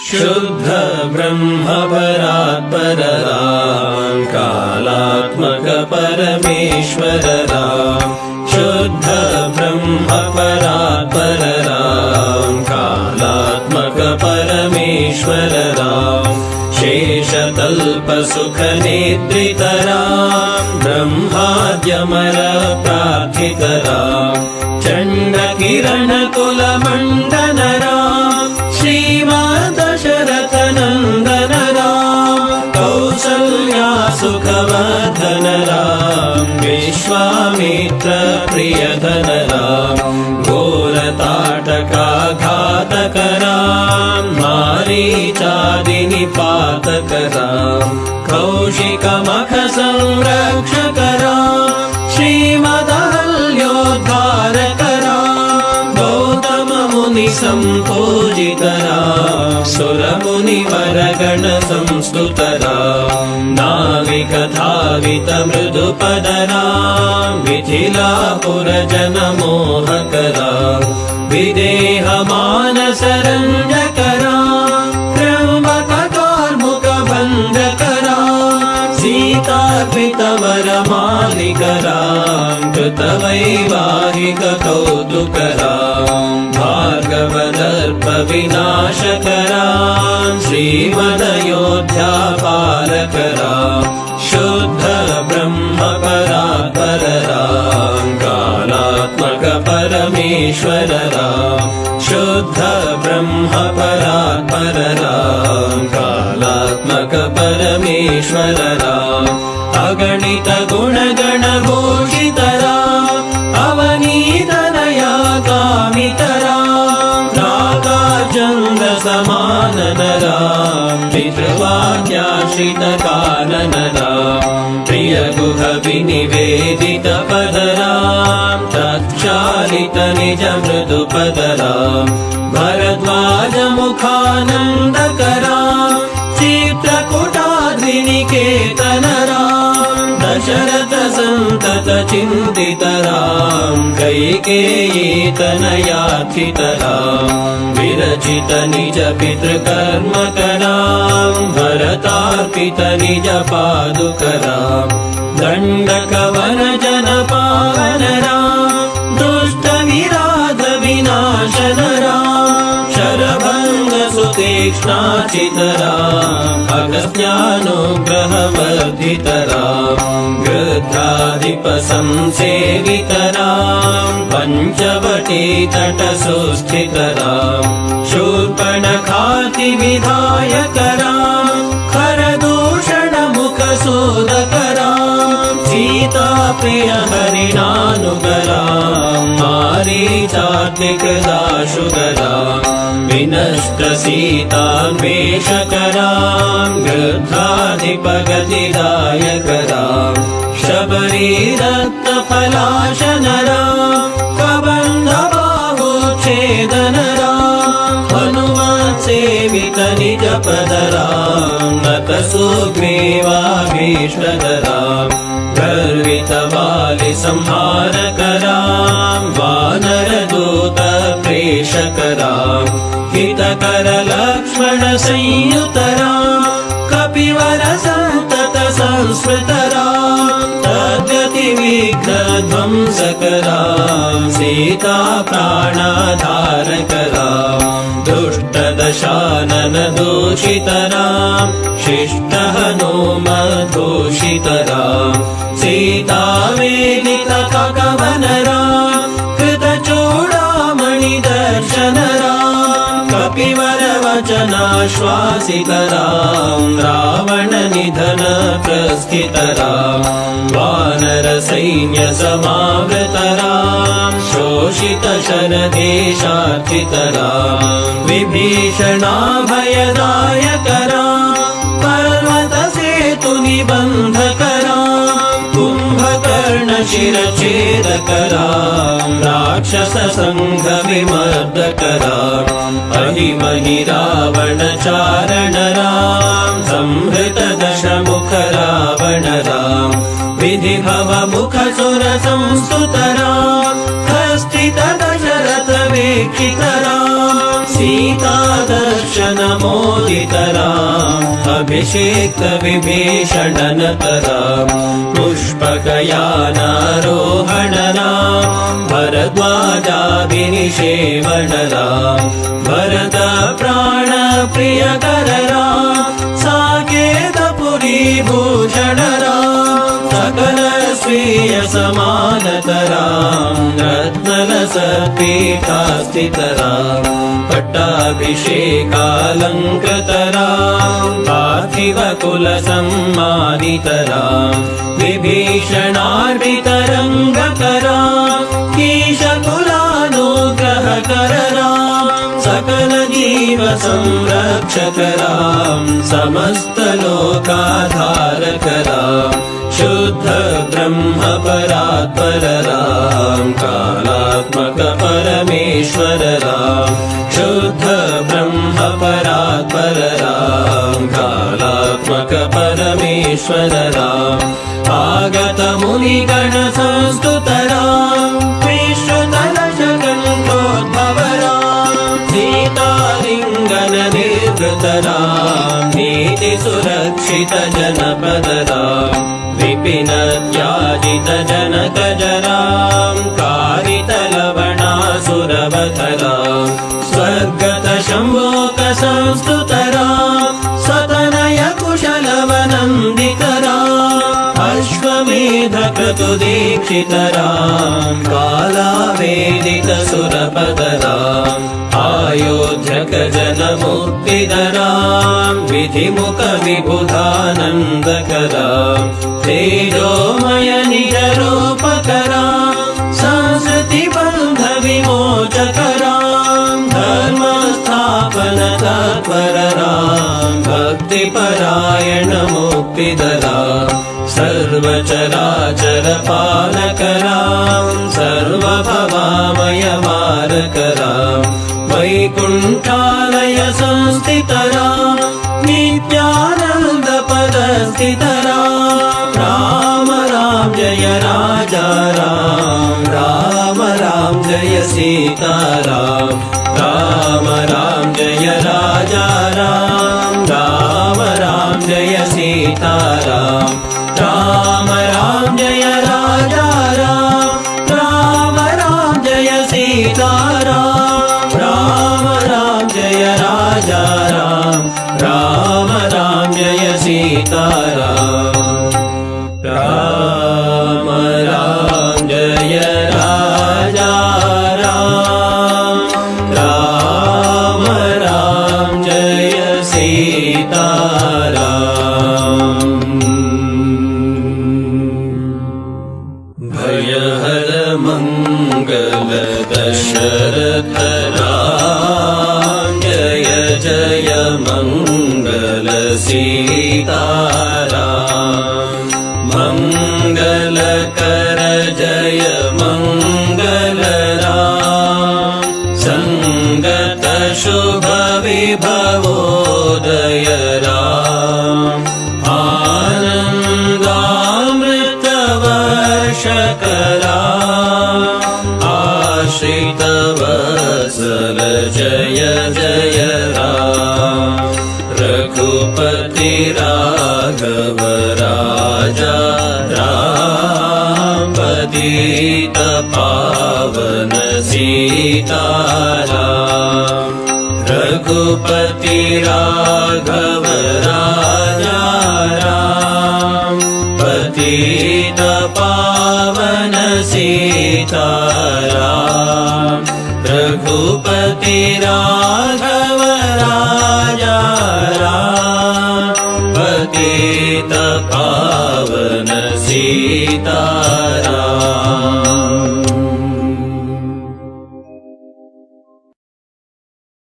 शुद्ध ब्रह्म परात्पर राम, कालात्मक परमेश्वर राम। शुद्ध ब्रह्म परात्पर राम, कालात्मक परमेश्वर राम। शेषतल्प सुख निद्रित राम, ब्रह्माद्यमर प्रार्थित राम। चण्ड किरण कुल मण्डन राम, श्रीमान दशरथ नन्दन राम। कौसल्या सुखवर्धन राम, विश्वामित्र प्रियधन राम। घोरताटकाघातक राम, मारीचादि निपातक राम। कौशिकमख संरक्षक राम, श्रीमदहल्योद्धारक राम। गौतम मुनि सम्पूजित राम, सुरमुनिवर गण संस्तुत राम। नाविक धावित मृदुपद राम, मिथिलापुर जन मोहक राम। विदेह मानस रञ्जक राम, त्र्यम्बक कार्मुक भञ्जक राम। सीतार्पित वर मालिक राम, कृतवैवाहिक कौतुक राम। भार्गव दर्प विनाशक राम, श्रीमदयोध्या पालक राम। शुद्ध ब्रह्म परात्पर राम, कालात्मक परमेश्वर राम। शुद्ध ब्रह्म परात्पर राम, कालात्मक परमेश्वर राम। अगणित गुणगण भूषित राम, अवनीतनया कामित राम। नागार्जुन समानन राम, पितृवाक्याश्रित कानन राम। प्रिय गुह विनिवेदित पद राम, तत्क्षालित निज मृदु पद राम। भरद्वाज मुखानन्दक राम, चित्रकूटाद्रिनिकेतन राम। दशरथ सन्तत चिन्तित राम, कैकेयी तनयार्थित राम। विरचित निज पितृकर्मक राम, भरतार्पित निज पादुक राम। दण्डक वन जन पावन राम, दुष्ट विराध विनाशन राम। शरभङ्ग सुतीक्ष्णाचित राम, अगस्त्यानुग्रह वर्धित राम। गृध्राधिप संसेवित राम, पञ्चवटी तट सुस्थित राम। शूर्पणखाति विधायक राम, खरदूषण मुख सोदक राम। सीता प्रिय हरिणानुग राम, मारीचात्मिक दाशुग राम। विनष्ट सीतान्वेषक राम, गृध्राधिप गतिदायक राम। शबरी दत्त फलाशन राम, कबन्ध बाहुच्छेदन राम। हनुमत् सेवित निज पद राम, नत सुग्रीवाभीष्टद राम। गर्वित वालि संहारक राम, वानर दूत प्रेषक राम। हितकर लक्ष्मण संयुत राम, कपिवर सन्तत संस्मृत राम। तद्गति विघ्न ध्वंसक राम, सीता प्राणधारक राम। दुष्ट दशानन दूषित राम, शिष्ट हनुमद्भूषित राम। सीता वेदित कवन राम, कृत चूडामणि दर्शन राम। कपिवर वचनाश्वासित राम, रावण निधन प्रस्थित राम। वानर सैन्य समावृत राम, शोषित शरदेशार्थित राम। विभीषणाभयदायक राम, पर्वत सेतु निबन्धक राम। कुम्भकर्ण शिरच्छेदक राम, राक्षस संघ विमर्दक राम। अहिमहि रावण चारण राम, संहृत दशमुख रावण राम। विधिभव मुख सुर संस्तुत राम, हस्तित दशरथ वीक्षित राम। सीता दर्शनमोदितराम् अभिषेक्त विभीषणनतराम् पुष्पकयानारोहणराम् भरद्वाजाभिनिषेवणराम् भरत प्राणप्रियकरराम् साकेतपुरी भूषणराम् सकल स्वीय समानतराम् रत्नलसत्पीठास्थितराम् पट्टाभिषेकालङ्कृतराम् पार्थिव कुलसम्मानितराम् विभीषणार्पितरङ्गकराम् कीशकुलानुग्रहकरराम् सकल जीव संरक्षकराम् समस्तलोकाधारकराम् शुद्ध ब्रह्म परात्परराम् कालात्मक परमेश्वरराम् शुद्ध ब्रह्म परात्परराम् कालात्मक परमेश्वरराम् आगत मुनिगण संस्तुतराम् विश्वतलशकण्ठोद्भवराम् सीतालिङ्गन निर्वृतराम् नीति सुरक्षित जनपदराम् विपिन त्याजित जनकजराम् कारितलवणासुरवतराम् स्वर्गत शम्भोक संस्तुतराम् स्वतनय कुशलवनन्दितराम् अश्वमेध क्रतुदीक्षितराम् कालावेदित सुरपदराम् आयोध्यक जनमुक्तिदराम् विधिमुख विबुधानन्दकराम् तेजोमय निजरूपकराम् संस्कृति बन्ध विमोचकराम् धर्मस्थापन तत्परराम् भक्तिपरायण मुक्तिदराम् सर्वचराचर पालकराम् सर्वभवामय मारकराम् वैकुण्ठालय संस्थितराम् नित्यानन्द पदस्थितराम् राम राम जय राजा राम राम राम जय सीताराम राम राम जय राजा राम राम राम जय सीताराम राम राम जय राजा राम राम राम जय सीताराम राम राम जय राजा राम राम राम जय सीताराम राम राम जय राजा राम राम राम जय सीताराम भयहर मंगल दशरथ राम जय जय मंगल सीताराम मंगल कर जय मंगल राम संगत शुभ विभवोदय राम आनन्दामृत वर्षकरा आश्रित वत्सल जय जय राम रघुपति राघव राजा राम पतित पावन सीताराम रघुपति राघव राजा राम पतित पावन सीताराम रघुपति राघव राजा राम पतित पावन सीताराम